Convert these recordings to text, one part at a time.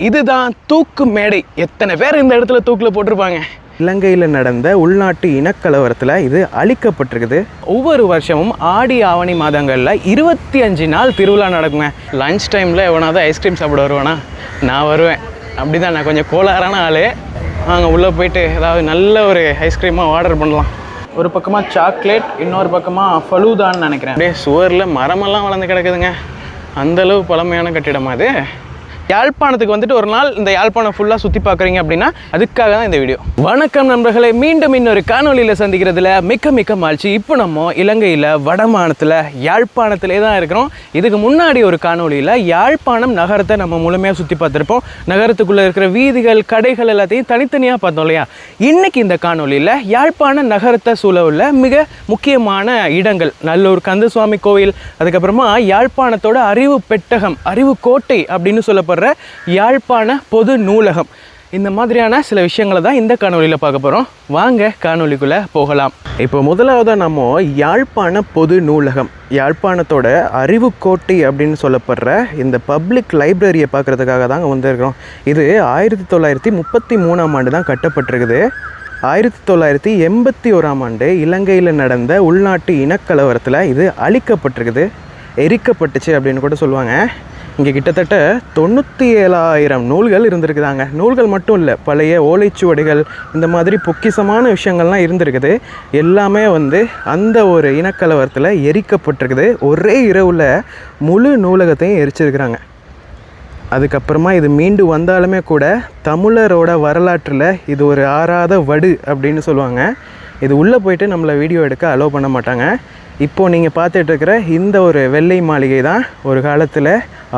இதுதான் தூக்கு மேடை. எத்தனை பேர் இந்த இடத்துல தூக்கில் போட்டிருப்பாங்க. இலங்கையில் நடந்த உள்நாட்டு இனக்கலவரத்தில் இது அழிக்கப்பட்டிருக்குது. ஒவ்வொரு வருஷமும் ஆடி ஆவணி மாதங்களில் 25 நாள் திருவிழா நடக்குங்க. லஞ்ச் டைமில் எவனாவது ஐஸ்கிரீம் சாப்பிட வருவானா? நான் வருவேன். அப்படி தான், நான் கொஞ்சம் கோளாறான ஆள். நாங்கள் உள்ளே போயிட்டு ஏதாவது நல்ல ஒரு ஐஸ்கிரீமாக ஆர்டர் பண்ணலாம். ஒரு பக்கமாக சாக்லேட், இன்னொரு பக்கமாக ஃபலூதான்னு நினைக்கிறேன். அப்படியே சுவரில் மரமெல்லாம் வளர்ந்து கிடக்குதுங்க. அந்தளவு பழமையான கட்டிடமா அது. யாழ்ப்பாணத்துக்கு வந்துட்டு ஒரு நாள் இந்த யாழ்ப்பாணம் ஃபுல்லாக சுற்றி பார்க்குறீங்க அப்படின்னா அதுக்காக தான் இந்த வீடியோ. வணக்கம் நண்பர்களே, மீண்டும் இன்னொரு காணொலியில் சந்திக்கிறதுல மிக்க மிக்க மகிழ்ச்சி. இப்போ நம்ம இலங்கையில் வடமாநிலத்தில் யாழ்ப்பாணத்திலே தான் இருக்கிறோம். இதுக்கு முன்னாடி ஒரு காணொலியில் யாழ்ப்பாணம் நகரத்தை நம்ம முழுமையாக சுற்றி பார்த்துருப்போம். நகரத்துக்குள்ளே இருக்கிற வீதிகள், கடைகள் எல்லாத்தையும் தனித்தனியாக பார்த்தோம் இல்லையா? இன்றைக்கி இந்த காணொலியில் யாழ்ப்பாண நகரத்தை சூழவுள்ள மிக முக்கியமான இடங்கள், நல்லூர் கந்தசுவாமி கோவில், அதுக்கப்புறமா யாழ்ப்பாணத்தோட அறிவு பெட்டகம், அறிவு கோட்டை அப்படின்னு சொல்லப்படுற யாழ்ப்பாண பொது நூலகம், இந்த மாதிரியான சில விஷயங்களை தான் இந்த காணொலியில் பார்க்க போகிறோம். வாங்க காணொலிக்குள்ளே போகலாம். இப்போ முதலாவதாக நம்ம யாழ்ப்பாண பொது நூலகம், யாழ்ப்பாணத்தோட அறிவு கோட்டை அப்படின்னு சொல்லப்படுற இந்த பப்ளிக் லைப்ரரியை பார்க்குறதுக்காக தாங்க வந்திருக்கிறோம். இது 1933ஆம் ஆண்டு தான் கட்டப்பட்டிருக்குது. 1981ஆம் ஆண்டு இலங்கையில் நடந்த உள்நாட்டு இனக்கலவரத்தில் இது அழிக்கப்பட்டிருக்குது, எரிக்கப்பட்டுச்சு அப்படின்னு கூட சொல்லுவாங்க. இங்கே கிட்டத்தட்ட 97,000 நூல்கள் இருந்திருக்குதாங்க. நூல்கள் மட்டும் இல்லை, பழைய ஓலைச்சுவடிகள், இந்த மாதிரி பொக்கிசமான விஷயங்கள்லாம் இருந்திருக்குது. எல்லாமே அந்த ஒரு இனக்கலவரத்தில் எரிக்கப்பட்டிருக்குது. ஒரே இரவில் முழு நூலகத்தையும் எரிச்சிருக்கிறாங்க. அதுக்கப்புறமா இது மீண்டு வந்தாலுமே கூட தமிழரோட வரலாற்றில் இது ஒரு ஆறாத வடு அப்படின்னு சொல்லுவாங்க. இது உள்ளே போயிட்டு நம்மளை வீடியோ எடுக்க அலோவ் பண்ண மாட்டாங்க. இப்போது நீங்கள் பார்த்துட்ருக்கிற இந்த ஒரு வெள்ளை மாளிகை தான் ஒரு காலத்தில்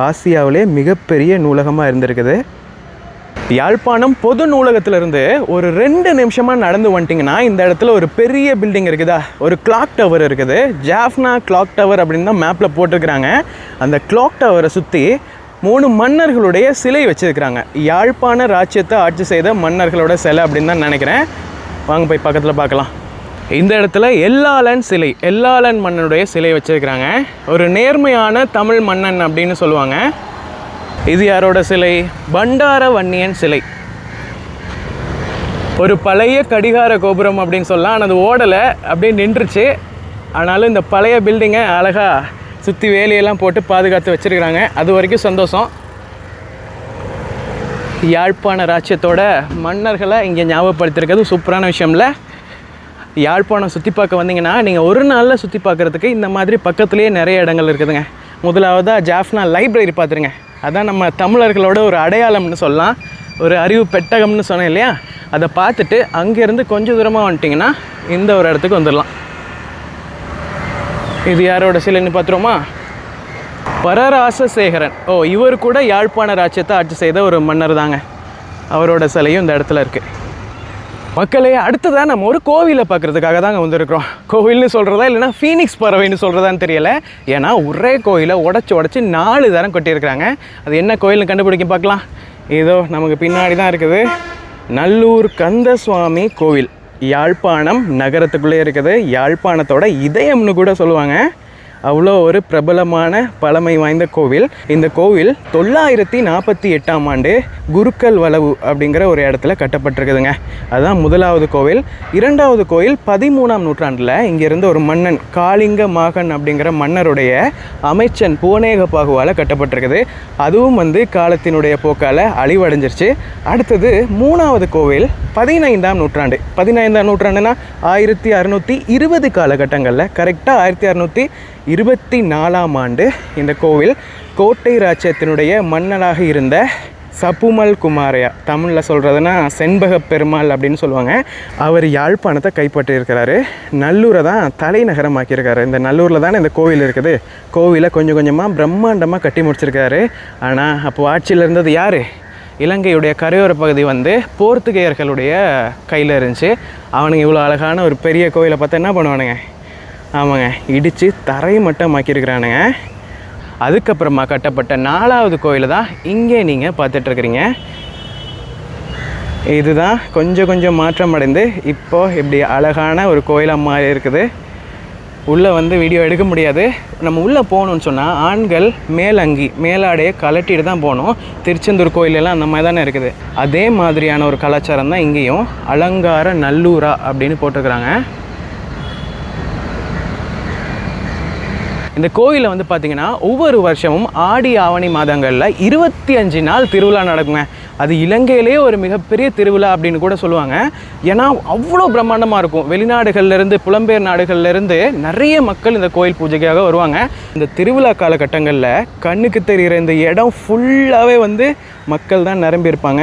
ஆசியாவிலே மிகப்பெரிய நூலகமாக இருந்திருக்குது. யாழ்ப்பாணம் பொது நூலகத்திலேருந்து ஒரு 2 நிமிஷமாக நடந்து வந்துட்டிங்கன்னா இந்த இடத்துல ஒரு பெரிய பில்டிங் இருக்குதா, ஒரு கிளாக் டவர் இருக்குது. ஜாஃப்னா கிளாக் டவர் அப்படின்னு தான் மேப்பில் போட்டிருக்கிறாங்க. அந்த கிளாக் டவரை சுற்றி 3 மன்னர்களுடைய சிலை வச்சுருக்கிறாங்க. யாழ்ப்பாண ராஜ்யத்தை ஆட்சி செய்த மன்னர்களோட சிலை அப்படின்னு தான் நினைக்கிறேன். வாங்க போய் பக்கத்தில் பார்க்கலாம். இந்த இடத்துல எல்லாளன் சிலை, எல்லாளன் மன்னனுடைய சிலை வச்சுருக்கிறாங்க. ஒரு நேர்மையான தமிழ் மன்னன் அப்படின்னு சொல்லுவாங்க. இது யாரோட சிலை? பண்டார வன்னியன் சிலை. ஒரு பழைய கடிகார கோபுரம் அப்படின்னு சொல்லலாம். ஆனால் அது ஓடலை, அப்படியே நின்றுச்சு. ஆனாலும் இந்த பழைய பில்டிங்கை அழகாக சுற்றி வேலியெல்லாம் போட்டு பாதுகாத்து வச்சுருக்கிறாங்க. அது வரைக்கும் சந்தோஷம். யாழ்ப்பாண ராஜ்யத்தோட மன்னர்களை இங்கே ஞாபகப்படுத்திருக்கிறது சூப்பரான விஷயம்ல. யாழ்ப்பாணம் சுற்றி பார்க்க வந்தீங்கன்னா நீங்கள் ஒரு நாளில் சுற்றி பார்க்குறதுக்கு இந்த மாதிரி பக்கத்துலேயே நிறைய இடங்கள் இருக்குதுங்க. முதலாவதாக ஜாஃப்னா லைப்ரரி பார்த்துருங்க. அதான் நம்ம தமிழர்களோட ஒரு அடையாளம்னு சொல்லலாம், ஒரு அறிவு பெட்டகம்னு சொன்னேன் இல்லையா? அதை பார்த்துட்டு அங்கேருந்து கொஞ்சம் தூரமாக வந்துட்டிங்கன்னா இந்த ஒரு இடத்துக்கு வந்துடலாம். இது யாரோட சிலைன்னு பார்த்துருவோமா? பரராசசேகரன். இவர் கூட யாழ்ப்பாண ராஜ்யத்தை ஆட்சி செய்த ஒரு மன்னர் தாங்க. அவரோட சிலையும் இந்த இடத்துல இருக்குது. மக்களே, அடுத்ததாக நம்ம ஒரு கோவிலை பார்க்குறதுக்காக தாங்க வந்திருக்கிறோம். கோவில்னு சொல்கிறதா இல்லைனா ஃபீனிக்ஸ் பறவைன்னு சொல்கிறதான்னு தெரியலை. ஏன்னா ஒரே கோயிலை உடச்சி 4 தரம் கொட்டியிருக்கிறாங்க. அது என்ன கோயில்னு கண்டுபிடிக்க பார்க்கலாம். ஏதோ நமக்கு பின்னாடி தான் இருக்குது. நல்லூர் கந்தசுவாமி கோவில், யாழ்ப்பாணம் நகரத்துக்குள்ளே இருக்குது. யாழ்ப்பாணத்தோட இதயம்னு கூட சொல்லுவாங்க. அவ்வளோ ஒரு பிரபலமான பழமை வாய்ந்த கோவில். இந்த கோவில் 948ஆம் ஆண்டு குருக்கள் வளவு அப்படிங்கிற ஒரு இடத்துல கட்டப்பட்டிருக்குதுங்க. அதுதான் முதலாவது கோவில். இரண்டாவது கோவில் 13ஆம் நூற்றாண்டில் இங்கேருந்து ஒரு மன்னன் காளிங்க மாகன் அப்படிங்கிற மன்னருடைய அமைச்சன் புவனேகபாகுவால் கட்டப்பட்டிருக்குது. அதுவும் காலத்தினுடைய போக்கால் அழிவடைஞ்சிருச்சு. அடுத்தது 3வது கோவில் 15ஆம் நூற்றாண்டு. 15ஆம் நூற்றாண்டுனா 1620 காலகட்டங்களில், கரெக்டாக 1624ஆம் ஆண்டு இந்த கோவில் கோட்டை ராஜ்யத்தினுடைய மன்னனாக இருந்த சப்புமல் குமாரையா, தமிழில் சொல்கிறதுனா செண்பக பெருமாள் அப்படின்னு சொல்லுவாங்க, அவர் யாழ்ப்பாணத்தை கைப்பற்றியிருக்கிறாரு. நல்லூரை தான் தலைநகரமாக்கியிருக்காரு. இந்த நல்லூரில் தானே இந்த கோவில் இருக்குது. கோவிலை கொஞ்சம் கொஞ்சமாக பிரம்மாண்டமாக கட்டி முடிச்சிருக்காரு. ஆனால் அப்போது ஆட்சியில் இருந்தது யார்? இலங்கையுடைய கரையோர பகுதி போர்த்துகேயர்களுடைய கையில் இருந்துச்சு. அவனுங்க இவ்வளோ அழகான ஒரு பெரிய கோவிலை பார்த்தா என்ன பண்ணுவானுங்க? ஆமாங்க, இடித்து தரை மட்டமாக்கியிருக்கிறானுங்க. அதுக்கப்புறமா கட்டப்பட்ட 4வது கோயிலை தான் இங்கே நீங்கள் பார்த்துட்ருக்குறீங்க. இதுதான் கொஞ்சம் கொஞ்சம் மாற்றம் அடைந்து இப்போது இப்படி அழகான ஒரு கோயிலாக மாறி இருக்குது. உள்ளே வந்து வீடியோ எடுக்க முடியாது. நம்ம உள்ளே போகணுன்னு சொன்னால் ஆண்கள் மேலங்கி மேலாடையை கலட்டிட்டு தான் போகணும். திருச்செந்தூர் கோயிலெல்லாம் அந்த மாதிரி தானே இருக்குது. அதே மாதிரியான ஒரு கலாச்சாரம் தான் இங்கேயும். அலங்கார நல்லூரா அப்படின்னு போட்டிருக்கிறாங்க. இந்த கோயிலில் வந்து பார்த்திங்கன்னா ஒவ்வொரு வருஷமும் ஆடி ஆவணி மாதங்களில் 25 நாள் திருவிழா நடக்குங்க. அது இலங்கையிலே ஒரு மிகப்பெரிய திருவிழா அப்படின்னு கூட சொல்லுவாங்க. ஏன்னா அவ்வளோ பிரம்மாண்டமாக இருக்கும். வெளிநாடுகள்லேருந்து புலம்பெயர் நாடுகள்லேருந்து நிறைய மக்கள் இந்த கோயில் பூஜைக்காக வருவாங்க. இந்த திருவிழா காலகட்டங்களில் கண்ணுக்கு தெரிகிற இந்த இடம் ஃபுல்லாகவே வந்து மக்கள் தான் நிரம்பியிருப்பாங்க.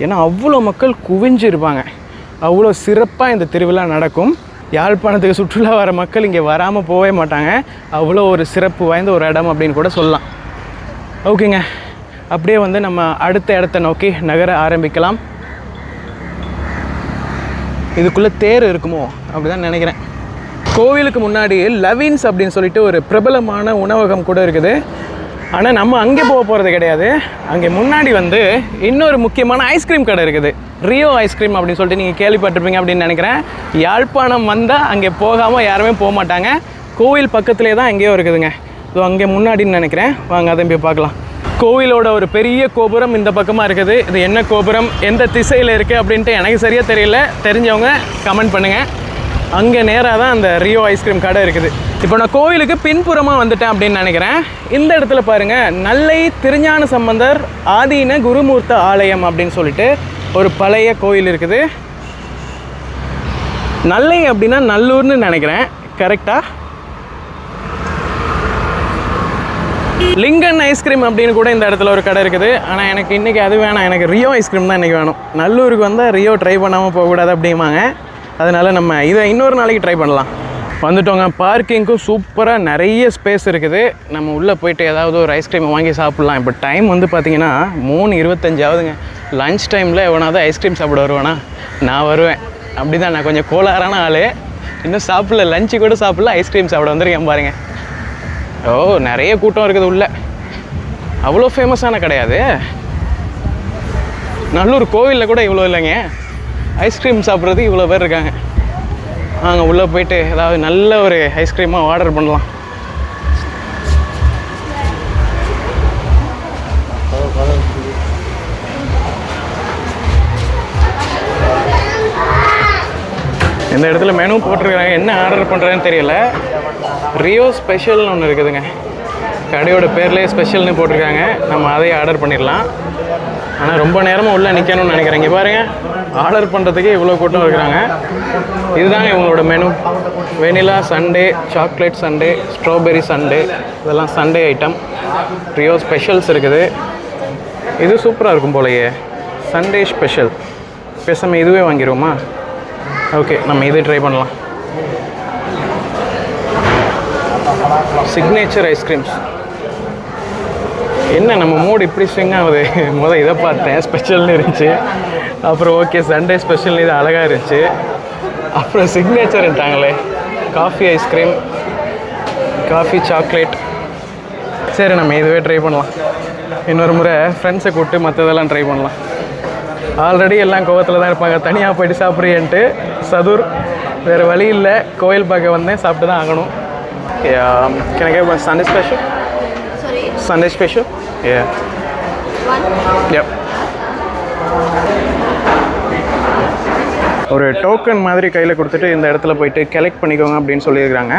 ஏன்னா அவ்வளோ மக்கள் குவிஞ்சிருப்பாங்க. அவ்வளோ சிறப்பாக இந்த திருவிழா நடக்கும். யாழ்ப்பாணத்துக்கு சுற்றுலா வர மக்கள் இங்கே வராமல் போகவே மாட்டாங்க. அவ்வளோ ஒரு சிறப்பு வாய்ந்த ஒரு இடம் அப்படின்னு கூட சொல்லலாம். ஓகேங்க, அப்படியே வந்து நம்ம அடுத்த இடத்த நோக்கி நகர ஆரம்பிக்கலாம். இதுக்குள்ளே தேர் இருக்குமோ அப்படி தான் நினைக்கிறேன். கோவிலுக்கு முன்னாடி லவின்ஸ் அப்படின்னு சொல்லிட்டு ஒரு பிரபலமான உணவகம் கூட இருக்குது. ஆனால் நம்ம அங்கே போக போகிறது கிடையாது. அங்கே முன்னாடி வந்து இன்னொரு முக்கியமான ஐஸ்கிரீம் கடை இருக்குது. ரியோ ஐஸ்கிரீம் அப்படின்னு சொல்லிட்டு நீங்கள் கேள்விப்பட்டிருப்பீங்க அப்படின்னு நினைக்கிறேன். யாழ்ப்பாணம் வந்தால் அங்கே போகாமல் யாருமே போக மாட்டாங்க. கோவில் பக்கத்துலேயே தான் எங்கேயோ இருக்குதுங்க. ஸோ அங்கே முன்னாடின்னு நினைக்கிறேன். வாங்க அதை போய் பார்க்கலாம். கோவிலோட ஒரு பெரிய கோபுரம் இந்த பக்கமாக இருக்குது. இது என்ன கோபுரம், எந்த திசையில் இருக்குது அப்படின்ட்டு எனக்கு சரியாக தெரியல. தெரிஞ்சவங்க கமெண்ட் பண்ணுங்கள். அங்கே நேராக தான் அந்த ரியோ ஐஸ்கிரீம் கடை இருக்குது. இப்போ நான் கோவிலுக்கு பின்புறமாக வந்துட்டேன் அப்படின்னு நினைக்கிறேன். இந்த இடத்துல பாருங்கள், நல்லை திருஞான சம்பந்தர் ஆதீன குருமூர்த்த ஆலயம் அப்படின்னு சொல்லிட்டு ஒரு பழைய கோயில் இருக்குது. நல்லை அப்படின்னா நல்லூர்னு நினைக்கிறேன். கரெக்டாக லிங்கன் ஐஸ்கிரீம் அப்படின்னு கூட இந்த இடத்துல ஒரு கடை இருக்குது. ஆனால் எனக்கு இன்றைக்கி அது வேணாம். எனக்கு ரியோ ஐஸ்கிரீம் தான் இன்றைக்கி வேணும். நல்லூருக்கு வந்தால் ரியோ ட்ரை பண்ணாமல் போகக்கூடாது அப்படிம்பாங்க. அதனால் நம்ம இதை இன்னொரு நாளைக்கு ட்ரை பண்ணலாம். வந்துட்டோங்க. பார்க்கிங்க்கும் சூப்பராக நிறைய ஸ்பேஸ் இருக்குது. நம்ம உள்ளே போய்ட்டு ஏதாவது ஒரு ஐஸ்கிரீம் வாங்கி சாப்பிட்லாம். இப்போ டைம் வந்து பார்த்திங்கன்னா 3:25 ஆகுதுங்க. லன்ச் டைமில் எவனாவது ஐஸ்கிரீம் சாப்பிட வருவானா? நான் வருவேன். அப்படி தான், நான் கொஞ்சம் கோளாறான ஆள். இன்னும் சாப்பிடல, லஞ்சு கூட சாப்பிடல, ஐஸ்கிரீம் சாப்பிட வந்திருக்கேன் பாருங்கள். ஓ, நிறைய கூட்டம் இருக்குது உள்ளே. அவ்வளோ ஃபேமஸான கிடையாது. நல்லூர் கோவிலில் கூட இவ்வளோ இல்லைங்க. ஐஸ்கிரீம் சாப்பிட்றது இவ்வளோ பேர் இருக்காங்க. நாங்கள் உள்ளே போய்ட்டு ஏதாவது நல்ல ஒரு ஐஸ்கிரீமாக ஆர்டர் பண்ணலாம். இந்த இடத்துல மெனு போட்டிருக்கிறாங்க. என்ன ஆர்டர் பண்ணுறேன்னு தெரியல. ரியோ ஸ்பெஷல்னு ஒன்று இருக்குதுங்க. கடையோட பேர்லேயே ஸ்பெஷல்னு போட்டிருக்காங்க. நம்ம அதையே ஆர்டர் பண்ணிடலாம். ஆனால் ரொம்ப நேரமாக உள்ளே நிற்கணும்னு நினைக்கிறேன். இங்கே பாருங்கள், ஆர்டர் பண்ணுறதுக்கே இவ்வளோ கூட்டம் இருக்கிறாங்க. இதுதாங்க இவங்களோட menu. Vanilla sundae, chocolate sundae, strawberry sundae, இதெல்லாம் சண்டே ஐட்டம். ரியோ ஸ்பெஷல்ஸ் இருக்குது. இது சூப்பராக இருக்கும் போலையே. Sundae special. பேசாமல் இதுவே வாங்கிடுவோமா? ஓகே, நம்ம இது ட்ரை பண்ணலாம். Signature ice creams. என்ன நம்ம மூடு இப்படி ஸ்விங் ஆகுது? முதல் இதை பார்த்தேன், ஸ்பெஷல்னு இருந்துச்சு. அப்புறம் ஓகே சண்டே ஸ்பெஷல்னு இது அழகாக இருந்துச்சு. அப்புறம் சிக்னேச்சர்ன்ட்டாங்களே, காஃபி ஐஸ்கிரீம், காஃபி சாக்லேட். சரி, நம்ம இதுவே ட்ரை பண்ணலாம். இன்னொரு முறை ஃப்ரெண்ட்ஸை கூப்பிட்டு மற்றதெல்லாம் ட்ரை பண்ணலாம். ஆல்ரெடி எல்லாம் கோவத்தில் தான் இருப்பாங்க. தனியாக போய்ட்டு சாப்பிட்றியன்ட்டு சதுர். வேறு வழி இல்லை, கோயில் பார்க்க வந்தேன், சாப்பிட்டு தான் ஆகணும். Can I get one Sunday special? Sorry? Sunday special? Yeah. One? Yep. ஒரு டோக்கன் மாதிரி கையில் கொடுத்துட்டு இந்த இடத்துல போயிட்டு கலெக்ட் பண்ணிக்கோங்க அப்படின்னு சொல்லியிருக்கிறாங்க.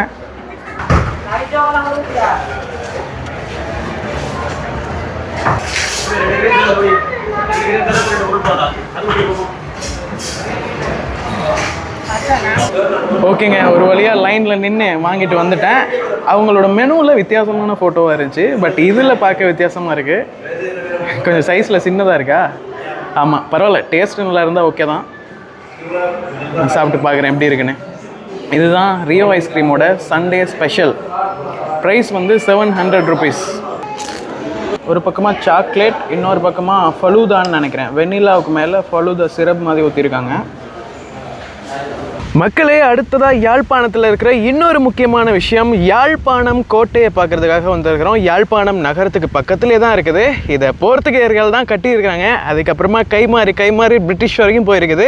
ஓகேங்க, ஒரு வழியாக லைனில் நின்று வாங்கிட்டு வந்துட்டேன். அவங்களோட மெனுவில் வித்தியாசமான ஃபோட்டோவாக இருந்துச்சு. பட் இதில் பார்க்க வித்தியாசமாக இருக்குது. கொஞ்சம் சைஸில் சின்னதாக இருக்கா? ஆமாம், பரவாயில்ல. டேஸ்ட் நல்லா இருந்தால் ஓகே தான். நான் சாப்பிட்டு பார்க்குறேன் எப்படி இருக்குன்னு. இதுதான் ரியோ ஐஸ்கிரீமோட சண்டே ஸ்பெஷல். ப்ரைஸ் வந்து 700 rupees. ஒரு பக்கமாக சாக்லேட், இன்னொரு பக்கமாக ஃபலூதான்னு நினைக்கிறேன். வெண்ணிலாவுக்கு மேலே ஃபலூதா சிரப் மாதிரி ஊற்றிருக்காங்க. மக்களே, அடுத்ததாக யாழ்ப்பாணத்தில் இருக்கிற இன்னொரு முக்கியமான விஷயம், யாழ்ப்பாணம் கோட்டையை பார்க்குறதுக்காக வந்திருக்கிறோம். யாழ்ப்பாணம் நகரத்துக்கு பக்கத்துலேயே தான் இருக்குது. இதை போர்த்துகேயர்கள் தான் கட்டியிருக்காங்க. அதுக்கப்புறமா கைமாறி பிரிட்டிஷ் வரைக்கும் போயிருக்குது.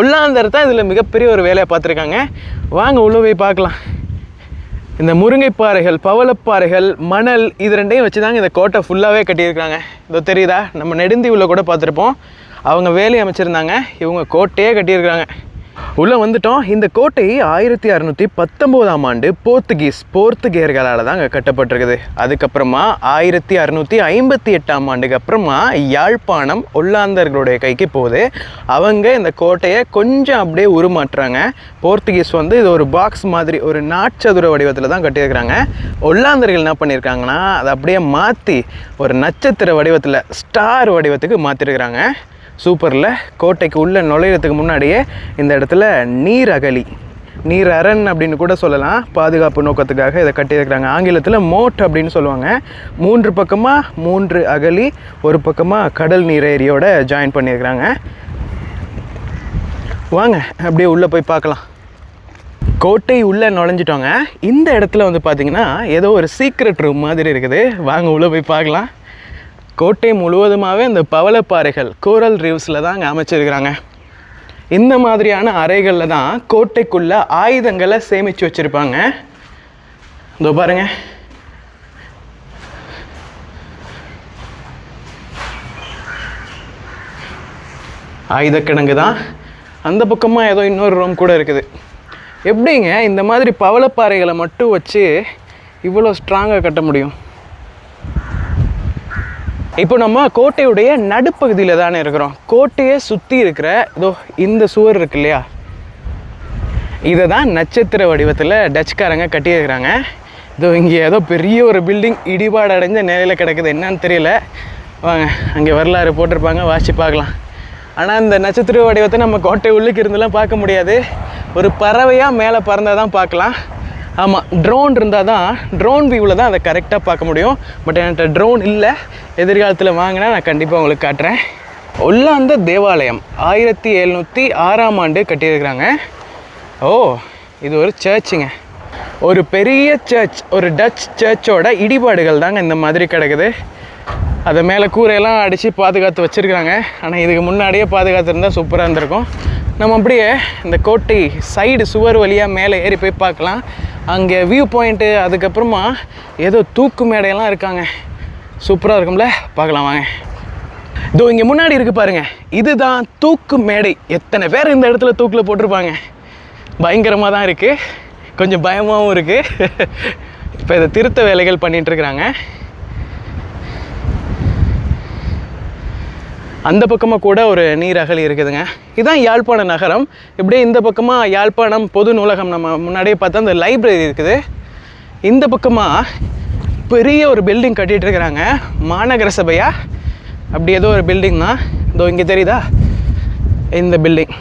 ஒல்லாந்தர் தான் இதில் மிகப்பெரிய ஒரு வேலையை பார்த்துருக்காங்க. வாங்க உள்ள போய் பார்க்கலாம். இந்த முருங்கைப்பாறைகள், பவளப்பாறைகள், மணல் இது ரெண்டையும் வச்சு தாங்க இந்த கோட்டை ஃபுல்லாகவே கட்டியிருக்காங்க. இதோ தெரியுதா, நம்ம நெடுந்தீவில் கூட பார்த்துருப்போம். அவங்க வேலி அமைச்சிருந்தாங்க, இவங்க கோட்டையே கட்டியிருக்காங்க. உள்ளே வந்துட்டோம். இந்த கோட்டை 1619ஆம் ஆண்டு போர்த்துகேயர்களால் தான் அங்கே கட்டப்பட்டிருக்குது. அதுக்கப்புறமா 1658ஆம் ஆண்டுக்கு அப்புறமா யாழ்ப்பாணம் ஒல்லாந்தர்களுடைய கைக்கு போகுது. அவங்க இந்த கோட்டையை கொஞ்சம் அப்படியே உருமாற்றுறாங்க. போர்த்துகீஸ் வந்து இது ஒரு பாக்ஸ் மாதிரி ஒரு நாட்சதுர வடிவத்தில் தான் கட்டியிருக்கிறாங்க. ஒல்லாந்தர்கள் என்ன பண்ணியிருக்காங்கன்னா அதை அப்படியே மாற்றி ஒரு நட்சத்திர வடிவத்தில், ஸ்டார் வடிவத்துக்கு மாற்றிருக்கிறாங்க. சூப்பரில். கோட்டைக்கு உள்ளே நுழையிறதுக்கு முன்னாடியே இந்த இடத்துல நீர் அரண் அப்படின்னு கூட சொல்லலாம். பாதுகாப்பு நோக்கத்துக்காக இதை கட்டியிருக்கிறாங்க. ஆங்கிலத்தில் மோட் அப்படின்னு சொல்லுவாங்க. 3 பக்கமாக 3 அகழி, ஒரு பக்கமாக கடல் நீர் ஏரியோட ஜாயின் பண்ணியிருக்கிறாங்க. வாங்க அப்படியே உள்ளே போய் பார்க்கலாம். கோட்டை உள்ளே நுழைஞ்சிட்டோங்க. இந்த இடத்துல வந்து பார்த்திங்கன்னா ஏதோ ஒரு சீக்ரெட் ரூம் மாதிரி இருக்குது. வாங்க உள்ளே போய் பார்க்கலாம். கோட்டை முழுவதுமாகவே இந்த பவளப்பாறைகள், கோரல் ரீவ்ஸில் தான் அங்கே அமைச்சிருக்கிறாங்க. இந்த மாதிரியான அறைகளில் தான் கோட்டைக்குள்ளே ஆயுதங்களை சேமித்து வச்சுருப்பாங்க. இதோ பாருங்க, ஆயுதக்கிடங்கு தான். அந்த பக்கமாக ஏதோ இன்னொரு ரூம் கூட இருக்குது. எப்படிங்க இந்த மாதிரி பவளப்பாறைகளை மட்டும் வச்சு இவ்வளோ ஸ்ட்ராங்காக கட்ட முடியும்? இப்போ நம்ம கோட்டையுடைய நடுப்பகுதியில் தானே இருக்கிறோம். கோட்டையை சுற்றி இருக்கிற இதோ இந்த சுவர் இருக்கு இல்லையா, இதை தான் நட்சத்திர வடிவத்தில் டச்சுக்காரங்க கட்டியிருக்கிறாங்க. இதோ இங்கே ஏதோ பெரிய ஒரு பில்டிங் இடிபாடு அடைஞ்ச நிலையில் கிடக்குது, என்னன்னு தெரியல. வாங்க அங்கே வரலாறு போட்டிருப்பாங்க, வாசி பார்க்கலாம். ஆனால் இந்த நட்சத்திர வடிவத்தை நம்ம கோட்டை உள்ளுக்கு இருந்தெல்லாம் பார்க்க முடியாது. ஒரு பறவையாக மேலே பறந்தால் தான் பார்க்கலாம். ஆமாம், ட்ரோன் இருந்தால் தான், ட்ரோன் வியூவில் தான் அதை கரெக்டாக பார்க்க முடியும். பட் என்கிட்ட ட்ரோன் இல்லை. எதிர்காலத்தில் வாங்கினா நான் கண்டிப்பாக உங்களுக்கு காட்டுறேன். ஒல்லாந்த தேவாலயம் 1706ஆம் ஆண்டு கட்டியிருக்கிறாங்க. ஓ, இது ஒரு சர்ச்சுங்க, ஒரு பெரிய சர்ச், ஒரு டச் சர்ச்சோட இடிபாடுகள் தாங்க இந்த மாதிரி கிடக்குது. அதை மேலே கூரையெல்லாம் அடித்து பாதுகாத்து வச்சுருக்காங்க. ஆனால் இதுக்கு முன்னாடியே பாதுகாத்துருந்தால் சூப்பராக இருந்திருக்கும். நம்ம அப்படியே இந்த கோட்டை சைடு சுவர் வழியாக மேலே ஏறி போய் பார்க்கலாம். அங்கே வியூ பாயிண்ட்டு, அதுக்கப்புறமா ஏதோ தூக்கு மேடையெல்லாம் இருக்காங்க. சூப்பராக இருக்கும்ல, பார்க்கலாம் வாங்க. இதோ இங்கே முன்னாடி இருக்குது பாருங்கள், இதுதான் தூக்கு மேடை. எத்தனை பேர் இந்த இடத்துல தூக்கில் போட்டிருப்பாங்க. பயங்கரமாக தான் இருக்குது, கொஞ்சம் பயமாகவும் இருக்குது. இப்போ இதை திருத்த வேலைகள் பண்ணிகிட்ருக்குறாங்க. அந்த பக்கமாக கூட ஒரு நீர் அகழி இருக்குதுங்க. இதுதான் யாழ்ப்பாண நகரம். இப்படியே இந்த பக்கமாக யாழ்ப்பாணம் பொது நூலகம், நம்ம முன்னாடியே பார்த்தா அந்த லைப்ரரி இருக்குது. இந்த பக்கமாக பெரிய ஒரு பில்டிங் கட்டிகிட்டு இருக்கிறாங்க. மாநகர சபையா அப்படி ஏதோ ஒரு பில்டிங் தான். இதோ இங்கே தெரியுதா இந்த பில்டிங்,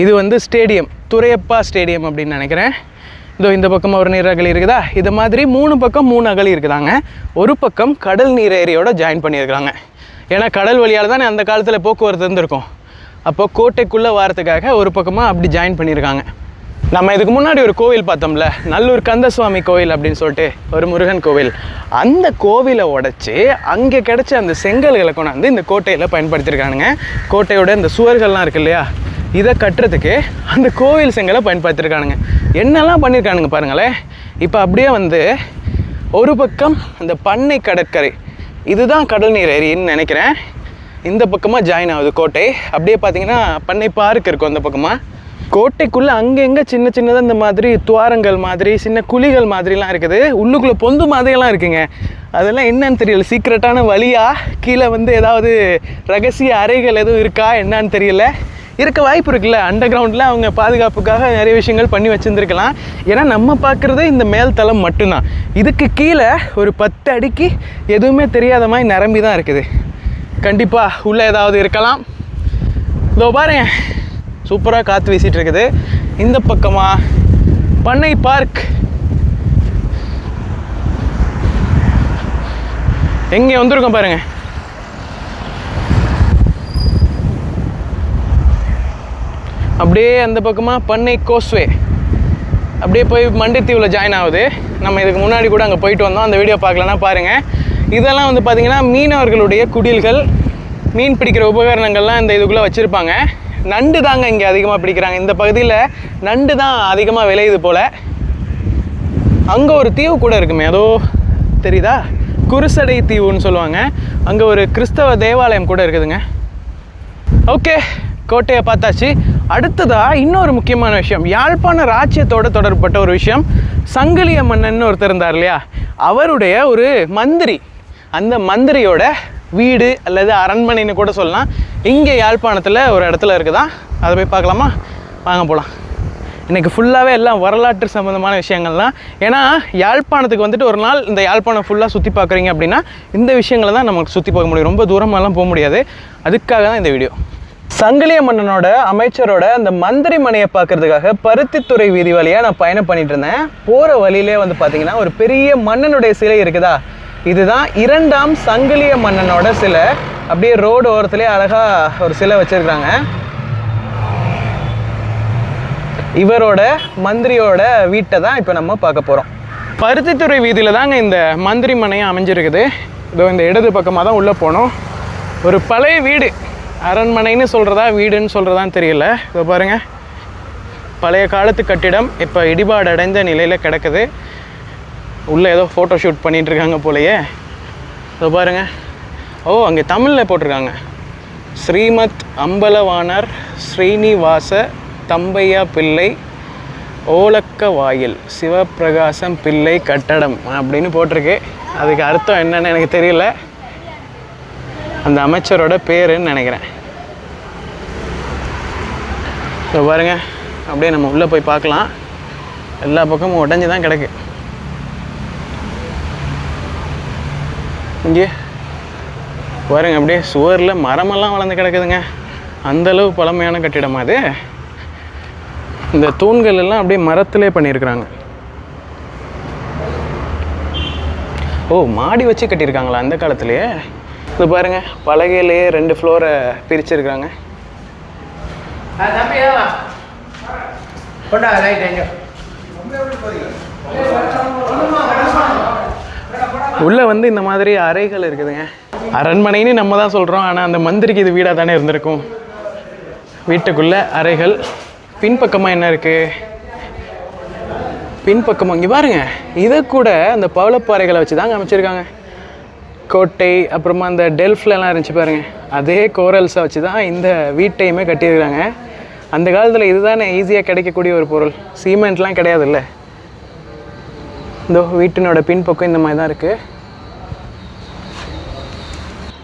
இது வந்து ஸ்டேடியம், துரையப்பா ஸ்டேடியம் அப்படின்னு நினைக்கிறேன். இதோ இந்த பக்கமாக ஒரு நீர் அகழி இருக்குதா. இது மாதிரி 3 பக்கம் 3 அகழி இருக்குதாங்க. ஒரு பக்கம் கடல் நீர் ஏரியோட ஜாயின் பண்ணியிருக்கிறாங்க. ஏன்னா கடல் வழியால் தானே அந்த காலத்தில் போக்குவரத்து இருந்திருக்கும். அப்போ கோட்டைக்குள்ளே வாரத்துக்காக ஒரு பக்கமாக அப்படி ஜாயின் பண்ணியிருக்காங்க. நம்ம இதுக்கு முன்னாடி ஒரு கோவில் பார்த்தோம்ல, நல்லூர் கந்தசுவாமி கோவில் அப்படின்னு சொல்லிட்டு ஒரு முருகன் கோவில். அந்த கோவிலை உடைச்சி அங்கே கிடைச்ச அந்த செங்கல்களை கொண்டாந்து இந்த கோட்டையில் பயன்படுத்தியிருக்கானுங்க. கோட்டையோட இந்த சுவர்கள்லாம் இருக்கு இல்லையா, இதை கட்டுறதுக்கு அந்த கோவில் செங்கலை பயன்படுத்தியிருக்கானுங்க. என்னெல்லாம் பண்ணியிருக்கானுங்க பாருங்களேன். இப்போ அப்படியே வந்து ஒரு பக்கம் அந்த பண்ணை கடற்கரை, இதுதான் கடல் நீர் ஏரின்னு நினைக்கிறேன். இந்த பக்கமாக ஜாயின் ஆகுது கோட்டை. அப்படியே பார்த்தீங்கன்னா பண்ணை பார்க் இருக்கும் அந்த பக்கமாக. கோட்டைக்குள்ளே அங்கங்கே சின்ன சின்னதாக இந்த மாதிரி துவாரங்கள் மாதிரி, சின்ன குழிகள் மாதிரிலாம் இருக்குது. உள்ளுக்குள்ளே பொந்து மாதிரியெல்லாம் இருக்குங்க. அதெல்லாம் என்னன்னு தெரியல, சீக்ரெட்டான வழியா, கீழே வந்து ஏதாவது ரகசிய அறைகள் எதுவும் இருக்கா என்னன்னு தெரியல. இருக்க வாய்ப்பு இருக்குல்ல, அண்டர் கிரவுண்டில் அவங்க பாதுகாப்புக்காக நிறைய விஷயங்கள் பண்ணி வச்சுருந்துருக்கலாம். ஏன்னா நம்ம பார்க்குறதே இந்த மேல் தளம் மட்டும்தான். இதுக்கு கீழே ஒரு 10 அடிக்கு எதுவுமே தெரியாத மாதிரி நிரம்பி தான் இருக்குது. கண்டிப்பாக உள்ளே ஏதாவது இருக்கலாம். இதோ பாருங்க, சூப்பராக காற்று வீசிகிட்டு இருக்குது. இந்த பக்கமாக பண்ணை பார்க், எங்கே வந்திருக்கோம் பாருங்கள். அப்படியே அந்த பக்கமாக பண்ணை கோஸ்வே அப்படியே போய் மண்டைத்தீவில் ஜாயின் ஆகுது. நம்ம இதுக்கு முன்னாடி கூட அங்கே போயிட்டு வந்தோம், அந்த வீடியோ பார்க்கலன்னா பாருங்கள். இதெல்லாம் வந்து பார்த்திங்கன்னா மீனவர்களுடைய குடில்கள், மீன் பிடிக்கிற உபகரணங்கள்லாம் இந்த இதுக்குள்ளே வச்சுருப்பாங்க. நண்டு தாங்க இங்கே அதிகமாக பிடிக்கிறாங்க. இந்த பகுதியில் நண்டு தான் அதிகமாக விளையுது போல். அங்கே ஒரு தீவு கூட இருக்குமே, அதோ தெரியுதா, குருசடை தீவுன்னு சொல்லுவாங்க. அங்கே ஒரு கிறிஸ்தவ தேவாலயம் கூட இருக்குதுங்க. ஓகே, கோட்டையை பார்த்தாச்சு. அடுத்ததாக இன்னொரு முக்கியமான விஷயம், யாழ்ப்பாண ராஜ்யத்தோட தொடர்பட்ட ஒரு விஷயம். சங்கிலிய மன்னன் ஒருத்தர் இருந்தார் இல்லையா, அவருடைய ஒரு மந்திரி, அந்த மந்திரியோட வீடு அல்லது அரண்மனைன்னு கூட சொல்லலாம், இங்கே யாழ்ப்பாணத்தில் ஒரு இடத்துல இருக்குதான். அதை போய் பார்க்கலாமா? வாங்க போகலாம். இன்றைக்கி ஃபுல்லாகவே எல்லாம் வரலாற்று சம்மந்தமான விஷயங்கள்லாம். ஏன்னா யாழ்ப்பாணத்துக்கு வந்துட்டு ஒரு நாள் இந்த யாழ்ப்பாணம் ஃபுல்லாக சுற்றி பார்க்குறீங்க அப்படின்னா இந்த விஷயங்களை தான் நமக்கு சுற்றி பார்க்க முடியும். ரொம்ப தூரமாகலாம் போக முடியாது. அதுக்காக தான் இந்த வீடியோ. சங்கிலிய மன்னனோட அமைச்சரோட அந்த மந்திரி மனையை பார்க்கறதுக்காக பருத்தித்துறை வீதி வழியாக நான் பயணம் பண்ணிட்டு இருந்தேன். போகிற வழியிலே வந்து பார்த்தீங்கன்னா ஒரு பெரிய மன்னனுடைய சிலை இருக்குதா, இதுதான் 2ஆம் சங்கிலிய மன்னனோட சிலை. அப்படியே ரோடு ஓரத்துலேயே அழகாக ஒரு சிலை வச்சுருக்காங்க. இவரோட மந்திரியோட வீட்டை தான் இப்போ நம்ம பார்க்க போகிறோம். பருத்தித்துறை வீதியில் தாங்க இந்த மந்திரி மனையும் அமைஞ்சிருக்குது. இதோ இந்த இடது பக்கமாக தான் உள்ளே போனோம். ஒரு பழைய வீடு, அரண்மனைன்னு சொல்கிறதா வீடுன்னு சொல்கிறதான்னு தெரியல. இதோ பாருங்கள், பழைய காலத்து கட்டிடம் இப்போ இடிபாடு அடைந்த நிலையில் கிடக்குது. உள்ளே ஏதோ ஃபோட்டோ ஷூட் பண்ணிகிட்ருக்காங்க போலையே. இதோ பாருங்கள், ஓ அங்கே தமிழில் போட்டிருக்காங்க, ஸ்ரீமத் அம்பலவாணர் ஸ்ரீனிவாச தம்பையா பிள்ளை ஓலக்க வாயில் சிவபிரகாசம் பிள்ளை கட்டடம் அப்படின்னு போட்டிருக்கு. அதுக்கு அர்த்தம் என்னன்னு எனக்கு தெரியல, அந்த அமைச்சரோட பேருன்னு நினைக்கிறேன். ஸோ பாருங்கள், அப்படியே நம்ம உள்ளே போய் பார்க்கலாம். எல்லா பக்கமும் உடஞ்சி தான் கிடக்கு. இங்கே பாருங்க, அப்படியே சுவரில் மரமெல்லாம் வளர்ந்து கிடக்குதுங்க. அந்தளவு பழமையான கட்டிடமா அது. இந்த தூண்கள் எல்லாம் அப்படியே மரத்திலே பண்ணியிருக்கிறாங்க. ஓ, மாடி வச்சு கட்டியிருக்காங்களா அந்த காலத்துலேயே? இது பாருங்க, பலகையிலேயே 2 ஃப்ளோரை பிரிச்சிருக்காங்க. உள்ள வந்து இந்த மாதிரி அறைகள் இருக்குதுங்க. அரண்மனைன்னு நம்ம தான் சொல்கிறோம், ஆனால் அந்த மந்திரிக்கு இது வீடாக தானே இருந்திருக்கும். வீட்டுக்குள்ள அறைகள். பின்பக்கமாக என்ன இருக்குது? பின்பக்கமாக இங்கே பாருங்க, இதை கூட அந்த பவளப்பாறைகளை வச்சு தாங்க அமைச்சிருக்காங்க. கோட்டை, அப்புறமா அந்த டெல்ஃப்லாம் இருந்துச்சு பாருங்க, அதே கோரல்ஸை வச்சு தான் இந்த வீட்டையுமே கட்டியிருக்காங்க. அந்த காலத்தில் இதுதானே ஈஸியாக கிடைக்கக்கூடிய ஒரு பொருள், சிமெண்ட்லாம் கிடையாதுல்ல. இந்த வீட்டினோட பின்பக்கம் இந்த மாதிரி தான் இருக்குது.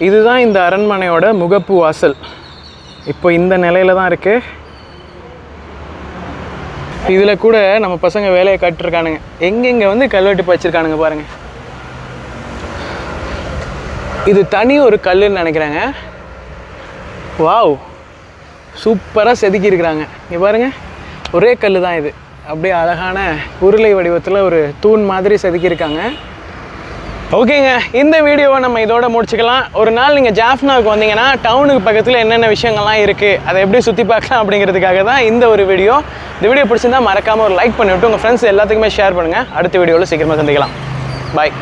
இதுதான் இந்த அரண்மனையோட முகப்பு வாசல். இப்போ இந்த நிலையில தான் இருக்குது. இதில் கூட நம்ம பசங்க வேலையை காட்டிருக்கானுங்க. எங்கெங்கே வந்து கல்வெட்டு வச்சுருக்கானுங்க பாருங்கள். இது தனி ஒரு கல்லுன்னு நினைக்கிறேங்க. வாவ், சூப்பராக செதுக்கியிருக்கிறாங்க. இங்கே பாருங்கள், ஒரே கல் தான் இது. அப்படியே அழகான உருளை வடிவத்தில் ஒரு தூண் மாதிரி செதுக்கியிருக்காங்க. ஓகேங்க, இந்த வீடியோவை நம்ம இதோட முடிச்சுக்கலாம். ஒரு நாள் நீங்கள் ஜாஃப்னாவுக்கு வந்தீங்கன்னா டவுனுக்கு பக்கத்தில் என்னென்ன விஷயங்கள்லாம் இருக்குது, அதை எப்படி சுற்றி பார்க்கலாம் அப்படிங்கிறதுக்காக தான் இந்த ஒரு வீடியோ. இந்த வீடியோ பிடிச்சிருந்தால் மறக்காமல் ஒரு லைக் பண்ணிவிட்டு உங்கள் ஃப்ரெண்ட்ஸ் எல்லாத்துக்குமே ஷேர் பண்ணுங்கள். அடுத்த வீடியோவில் சீக்கிரமாக சந்திக்கலாம். பாய்.